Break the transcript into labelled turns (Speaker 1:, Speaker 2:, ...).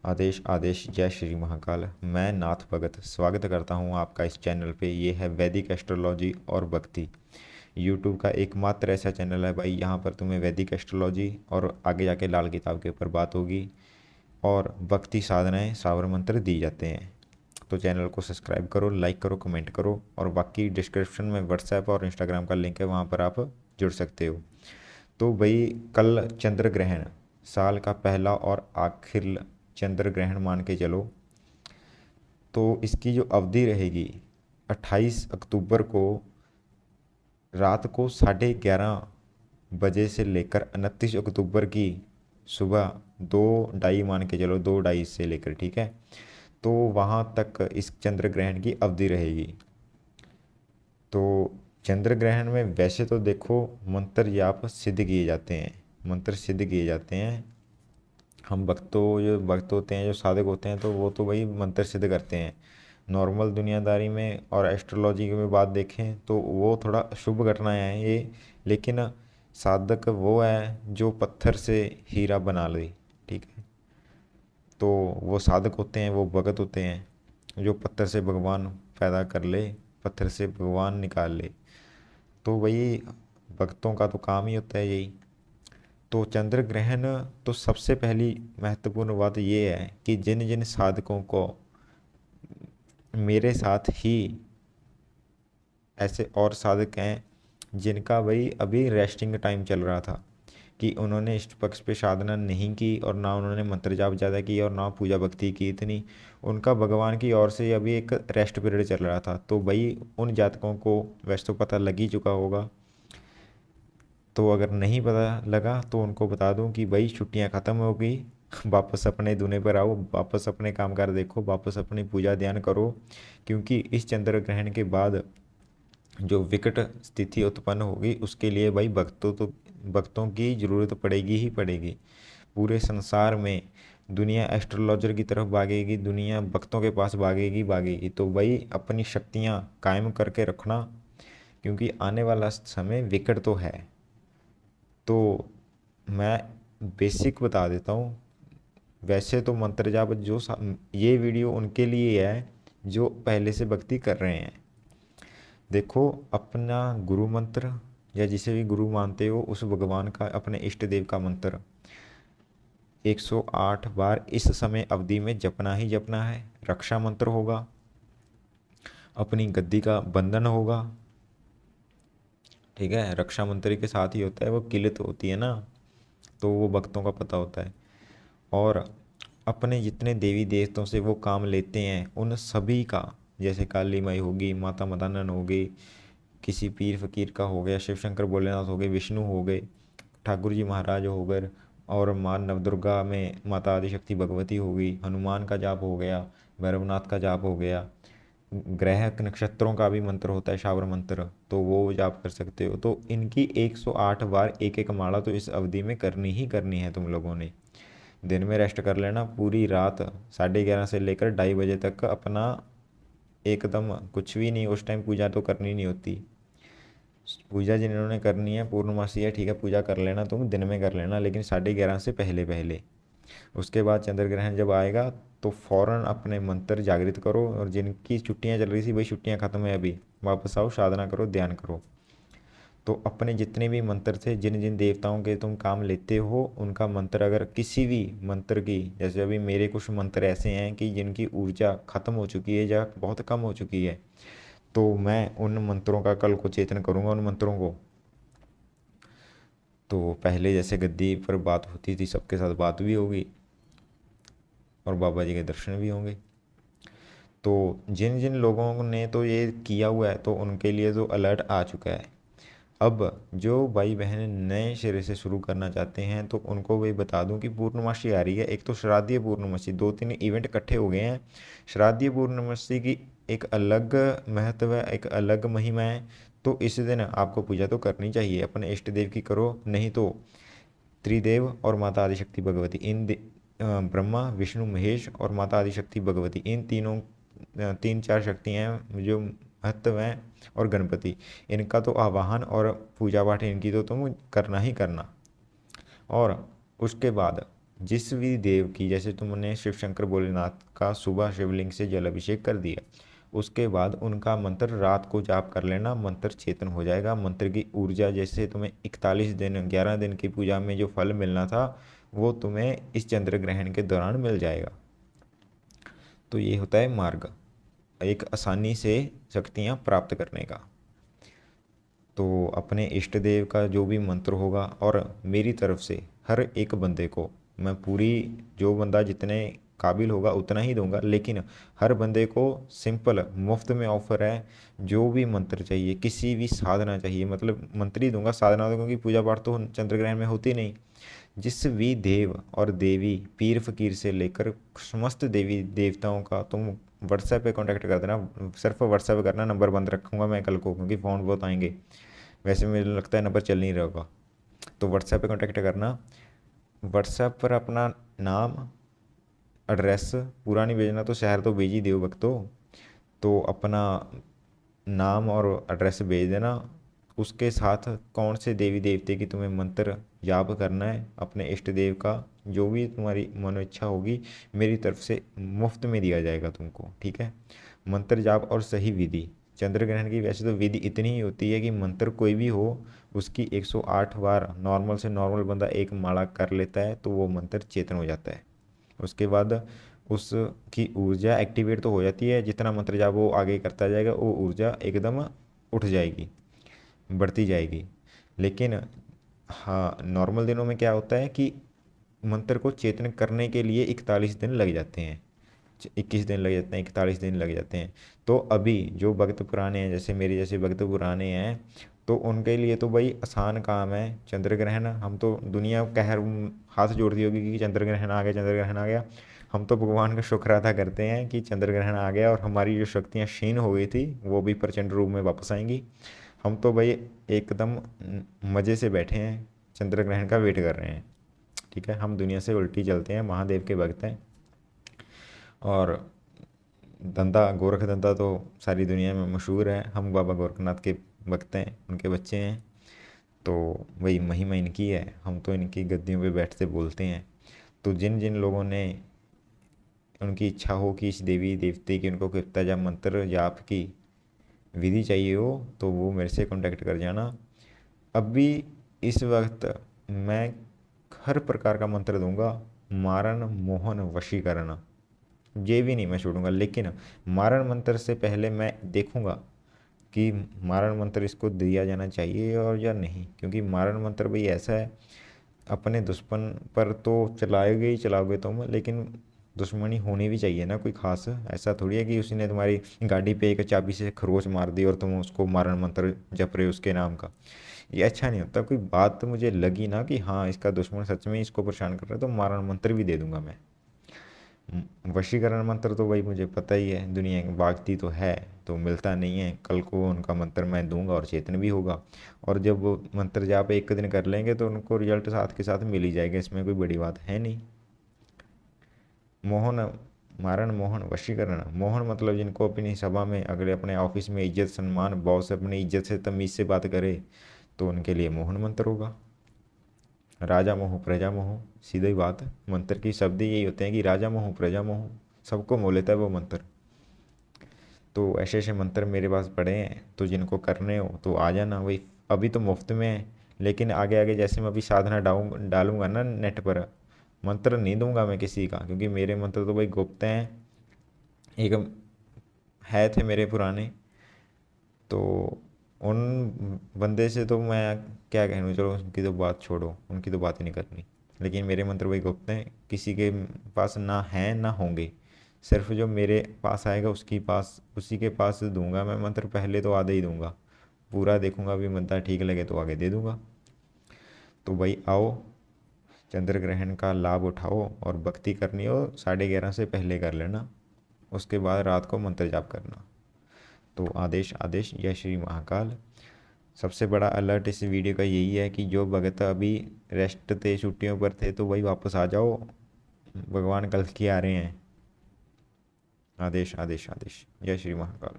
Speaker 1: आदेश आदेश जय श्री महाकाल। मैं नाथ भगत स्वागत करता हूं आपका इस चैनल पे। ये है वैदिक एस्ट्रोलॉजी और भक्ति। यूट्यूब का एकमात्र ऐसा चैनल है भाई, यहाँ पर तुम्हें वैदिक एस्ट्रोलॉजी और आगे जाके लाल किताब के ऊपर बात होगी और भक्ति साधनाएं सावर मंत्र दी जाते हैं। तो चैनल को सब्सक्राइब करो, लाइक करो, कमेंट करो और बाकी डिस्क्रिप्शन में व्हाट्सएप और इंस्टाग्राम का लिंक है, वहाँ पर आप जुड़ सकते हो। तो भाई कल चंद्र ग्रहण, साल का पहला और आखिर चंद्र ग्रहण मान के चलो। तो इसकी जो अवधि रहेगी 28 अक्टूबर को रात को 11:30 से लेकर 29 अक्टूबर की सुबह 2:30 मान के चलो, 2:30 से लेकर, ठीक है। तो वहाँ तक इस चंद्र ग्रहण की अवधि रहेगी। तो चंद्र ग्रहण में वैसे तो देखो मंत्र जाप सिद्ध किए जाते हैं, मंत्र सिद्ध किए जाते हैं। हम जो भक्त होते हैं, जो साधक होते हैं, तो वो तो वही मंत्र सिद्ध करते हैं। नॉर्मल दुनियादारी में और एस्ट्रोलॉजी की में बात देखें तो वो थोड़ा शुभ घटनाएं हैं ये, लेकिन साधक वो है जो पत्थर से हीरा बना ले, ठीक है। तो वो साधक होते हैं, वो भगत होते हैं जो पत्थर से भगवान पैदा कर ले, पत्थर से भगवान निकाल ले। तो वही भक्तों का तो काम ही होता है यही। तो चंद्र ग्रहण, तो सबसे पहली महत्वपूर्ण बात ये है कि जिन जिन साधकों को मेरे साथ ही ऐसे और साधक हैं जिनका भाई अभी रेस्टिंग टाइम चल रहा था, कि उन्होंने इष्ट पक्ष पे साधना नहीं की और ना उन्होंने मंत्र जाप ज़्यादा की और ना पूजा भक्ति की इतनी, उनका भगवान की ओर से अभी एक रेस्ट पीरियड चल रहा था। तो भाई उन जातकों को वैसे तो पता लग ही चुका होगा, तो अगर नहीं पता लगा तो उनको बता दूं कि भाई छुट्टियां ख़त्म हो गई, वापस अपने दुने पर आओ, वापस अपने कामकाज देखो, वापस अपनी पूजा ध्यान करो। क्योंकि इस चंद्र ग्रहण के बाद जो विकट स्थिति उत्पन्न होगी उसके लिए भाई भक्तों की ज़रूरत पड़ेगी ही पड़ेगी। पूरे संसार में दुनिया एस्ट्रोलॉजर की तरफ भागेगी, दुनिया भक्तों के पास भागेगी भागेगी। तो भाई अपनी शक्तियाँ कायम करके रखना, क्योंकि आने वाला समय विकट तो है। तो मैं बेसिक बता देता हूँ। वैसे तो मंत्र जाप ये वीडियो उनके लिए है जो पहले से भक्ति कर रहे हैं। देखो अपना गुरु मंत्र या जिसे भी गुरु मानते हो उस भगवान का, अपने इष्ट देव का मंत्र 108 बार इस समय अवधि में जपना ही जपना है। रक्षा मंत्र होगा, अपनी गद्दी का बंधन होगा, ठीक है। रक्षा मंत्र के साथ ही होता है, वो किलित होती है ना, तो वो भक्तों का पता होता है। और अपने जितने देवी देवताओं से वो काम लेते हैं उन सभी का, जैसे काली माई होगी, माता मदानन हो गई, किसी पीर फकीर का हो गया, शिव शंकर भोलेनाथ हो गए, विष्णु हो गए, ठाकुर जी महाराज हो गए, और माँ नवदुर्गा में माता आदिशक्ति भगवती हो गई, हनुमान का जाप हो गया, भैरवनाथ का जाप हो गया, ग्रह नक्षत्रों का भी मंत्र होता है शावर मंत्र, तो वो जाप कर सकते हो। तो इनकी 108 बार एक एक माला तो इस अवधि में करनी ही करनी है तुम लोगों ने। दिन में रेस्ट कर लेना, पूरी रात 11:30 से लेकर 2:30 तक अपना एकदम कुछ भी नहीं, उस टाइम पूजा तो करनी नहीं होती। पूजा जिन्होंने करनी है, पूर्णमासी है, ठीक है, पूजा कर लेना, तुम दिन में कर लेना, लेकिन 11:30 से पहले पहले। उसके बाद चंद्र ग्रहण जब आएगा तो फौरन अपने मंत्र जागृत करो, और जिनकी छुट्टियां चल रही थी भाई छुट्टियां ख़त्म है, अभी वापस आओ, साधना करो, ध्यान करो। तो अपने जितने भी मंत्र थे, जिन जिन देवताओं के तुम काम लेते हो, उनका मंत्र, अगर किसी भी मंत्र की, जैसे अभी मेरे कुछ मंत्र ऐसे हैं कि जिनकी ऊर्जा ख़त्म हो चुकी है या बहुत कम हो चुकी है, तो मैं उन मंत्रों का कल को चेतन करूँगा, उन मंत्रों को। तो पहले जैसे गद्दी पर बात होती थी, सबके साथ बात भी होगी और बाबा जी के दर्शन भी होंगे। तो जिन जिन लोगों ने तो ये किया हुआ है तो उनके लिए तो अलर्ट आ चुका है। अब जो भाई बहन नए सिरे से शुरू करना चाहते हैं तो उनको वही बता दूं कि पूर्णमासी आ रही है। एक तो श्राद्धीय पूर्णमासी, 2-3 इवेंट इकट्ठे हो गए हैं। श्राद्धीय पूर्णमासी की एक अलग महत्व है, एक अलग महिमा है। तो इस दिन आपको पूजा तो करनी चाहिए, अपने इष्ट देव की करो, नहीं तो त्रिदेव और माता आदिशक्ति भगवती, ब्रह्मा विष्णु महेश और माता आदिशक्ति भगवती, इन तीनों 3-4 शक्तियाँ हैं जो महत्व हैं, और गणपति, इनका तो आवाहन और पूजा पाठ इनकी तो तुम करना ही करना। और उसके बाद जिस भी देव की, जैसे तुमने शिव शंकर भोलेनाथ का सुबह शिवलिंग से जल अभिषेक कर दिया, उसके बाद उनका मंत्र रात को जाप कर लेना, मंत्र चेतन हो जाएगा। मंत्र की ऊर्जा, जैसे तुम्हें 41 दिन 11 दिन की पूजा में जो फल मिलना था वो तुम्हें इस चंद्र ग्रहण के दौरान मिल जाएगा। तो ये होता है मार्ग, एक आसानी से शक्तियाँ प्राप्त करने का। तो अपने इष्ट देव का जो भी मंत्र होगा, और मेरी तरफ से हर एक बंदे को मैं पूरी, जो बंदा जितने काबिल होगा उतना ही दूंगा, लेकिन हर बंदे को सिंपल मुफ्त में ऑफर है। जो भी मंत्र चाहिए, किसी भी साधना चाहिए, मतलब मंत्र ही दूंगा, साधना तो क्योंकि पूजा पाठ तो चंद्र ग्रहण में होती नहीं। जिस भी देव और देवी, पीर फकीर से लेकर समस्त देवी देवताओं का तुम व्हाट्सएप पे कांटेक्ट कर देना। सिर्फ व्हाट्सएप करना, नंबर बंद रखूँगा मैं कल को, क्योंकि फ़ोन बहुत आएंगे। वैसे मुझे लगता है नंबर चल नहीं रहा होगा, तो व्हाट्सएप पे कांटेक्ट करना। व्हाट्सएप पर अपना नाम, एड्रेस पूरा नहीं भेजना, तो शहर तो भेज ही दो वक्त तो अपना नाम और एड्रेस भेज देना। उसके साथ कौन से देवी देवते की तुम्हें मंत्र जाप करना है, अपने इष्ट देव का, जो भी तुम्हारी मनो इच्छा होगी, मेरी तरफ से मुफ्त में दिया जाएगा तुमको, ठीक है। मंत्र जाप और सही विधि, चंद्र ग्रहण की वैसे तो विधि इतनी ही होती है कि मंत्र कोई भी हो, उसकी 108 बार नॉर्मल से नॉर्मल बंदा एक माला कर लेता है तो वो मंत्र चेतन हो जाता है। उसके बाद उसकी ऊर्जा एक्टिवेट तो हो जाती है, जितना मंत्र जाप वो आगे करता जाएगा वो ऊर्जा एकदम उठ जाएगी, बढ़ती जाएगी। लेकिन हाँ, नॉर्मल दिनों में क्या होता है कि मंत्र को चेतन करने के लिए 41 दिन लग जाते हैं, 21 दिन लग जाते हैं, 41 दिन लग जाते हैं। तो अभी जो भक्त पुराने हैं, जैसे मेरे जैसे भक्त पुराने हैं, तो उनके लिए तो भाई आसान काम है। चंद्र ग्रहण, हम तो दुनिया कहर हाथ जोड़ती होगी कि चंद्र ग्रहण आ गया, चंद्र ग्रहण आ गया। हम तो भगवान का शुक्र अदा करते हैं कि चंद्र ग्रहण आ गया और हमारी जो शक्तियाँ क्षीण हो गई थी वो भी प्रचंड रूप में वापस आएंगी। हम तो भाई एकदम मज़े से बैठे हैं, चंद्र ग्रहण का वेट कर रहे हैं, ठीक है। हम दुनिया से उल्टी चलते हैं, महादेव के भक्त हैं। और धंधा, गोरख धंधा तो सारी दुनिया में मशहूर है। हम बाबा गोरखनाथ के भक्त हैं, उनके बच्चे हैं, तो वही महिमा इनकी है। हम तो इनकी गद्दियों पे बैठते बोलते हैं। तो जिन जिन लोगों ने, उनकी इच्छा हो कि इस देवी देवते की उनको कृपा या मंत्र जाप की विधि चाहिए हो, तो वो मेरे से कांटेक्ट कर जाना। अभी इस वक्त मैं हर प्रकार का मंत्र दूंगा, मारण मोहन वशीकरण, ये भी नहीं मैं छोड़ूंगा। लेकिन मारण मंत्र से पहले मैं देखूंगा कि मारण मंत्र इसको दिया जाना चाहिए और या नहीं, क्योंकि मारण मंत्र भाई ऐसा है, अपने दुश्मन पर तो चलाओगे ही चलाओगे तुम, लेकिन दुश्मनी होनी भी चाहिए ना कोई खास। ऐसा थोड़ी है कि उसने तुम्हारी गाड़ी पे एक चाबी से खरोच मार दी और तुम उसको मारण मंत्र जप रहे हो उसके नाम का, ये अच्छा नहीं होता। कोई बात तो मुझे लगी ना कि हाँ इसका दुश्मन सच में इसको परेशान कर रहा है, तो मारण मंत्र भी दे दूंगा मैं। वशीकरण मंत्र तो भाई मुझे पता ही है, दुनिया की भागती तो है तो मिलता नहीं है। कल को उनका मंत्र मैं दूंगा और चेतन भी होगा, और जब वो मंत्र जाप एक दिन कर लेंगे तो उनको रिजल्ट साथ के साथ मिल ही जाएगा, इसमें कोई बड़ी बात है नहीं। मोहन, मारण मोहन वशीकरण, मोहन मतलब जिनको अपनी सभा में, अगर अपने ऑफिस में इज्जत सम्मान, बॉस अपनी इज्जत से तमीज से बात करे तो उनके लिए मोहन मंत्र होगा। राजा मोह प्रजा मोह, सीधी बात है, मंत्र की शब्द यही होते हैं कि राजा मोह प्रजा मोह, सबको मोह लेता है वो मंत्र। तो ऐसे ऐसे मंत्र मेरे पास पड़े हैं, तो जिनको करने हो तो आ जाना भाई। अभी तो मुफ्त में है, लेकिन आगे आगे जैसे मैं अभी साधना डालूंगा ना नेट पर, मंत्र नहीं दूंगा मैं किसी का, क्योंकि मेरे मंत्र तो भाई गुप्त हैं। एक है थे मेरे पुराने, तो उन बंदे से तो मैं क्या कहूँ, चलो उनकी तो बात छोड़ो, उनकी तो बात ही नहीं करनी। लेकिन मेरे मंत्र वही गुप्त हैं, किसी के पास ना हैं ना होंगे। सिर्फ जो मेरे पास आएगा उसकी पास, उसी के पास दूंगा मैं मंत्र। पहले तो आधे ही दूंगा, पूरा देखूंगा भी मंत्र ठीक लगे तो आगे दे दूंगा। तो भाई आओ, चंद्र ग्रहण का लाभ उठाओ, और भक्ति करनी हो 11:30 से पहले कर लेना, उसके बाद रात को मंत्र जाप करना। तो आदेश आदेश, जय श्री महाकाल। सबसे बड़ा अलर्ट इस वीडियो का यही है कि जो भगत अभी रेस्ट थे, छुट्टियों पर थे, तो वही वापस आ जाओ, भगवान कल की आ रहे हैं। आदेश आदेश आदेश, जय श्री महाकाल।